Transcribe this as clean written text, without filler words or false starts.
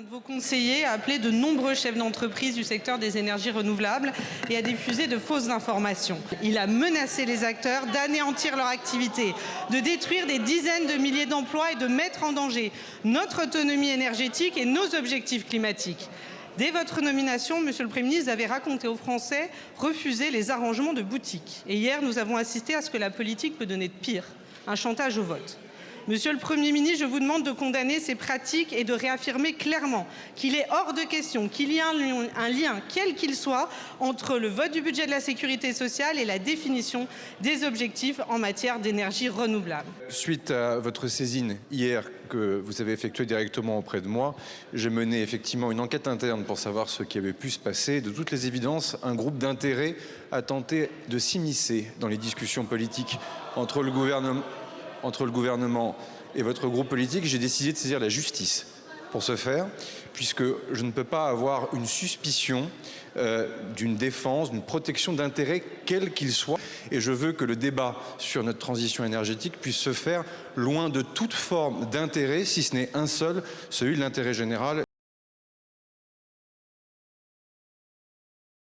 Un de vos conseillers a appelé de nombreux chefs d'entreprise du secteur des énergies renouvelables et a diffusé de fausses informations. Il a menacé les acteurs d'anéantir leur activité, de détruire des dizaines de milliers d'emplois et de mettre en danger notre autonomie énergétique et nos objectifs climatiques. Dès votre nomination, Monsieur le Premier ministre, vous avez raconté aux Français refuser les arrangements de boutique. Et hier, nous avons assisté à ce que la politique peut donner de pire, un chantage au vote. Monsieur le Premier ministre, je vous demande de condamner ces pratiques et de réaffirmer clairement qu'il est hors de question qu'il y ait un lien, quel qu'il soit, entre le vote du budget de la sécurité sociale et la définition des objectifs en matière d'énergie renouvelable. Suite à votre saisine hier que vous avez effectuée directement auprès de moi, j'ai mené effectivement une enquête interne pour savoir ce qui avait pu se passer. De toutes les évidences, un groupe d'intérêt a tenté de s'immiscer dans les discussions politiques entre le gouvernement et votre groupe politique. J'ai décidé de saisir la justice pour ce faire, puisque je ne peux pas avoir une suspicion d'une défense, d'une protection d'intérêts, quel qu'il soit. Et je veux que le débat sur notre transition énergétique puisse se faire loin de toute forme d'intérêt, si ce n'est un seul, celui de l'intérêt général.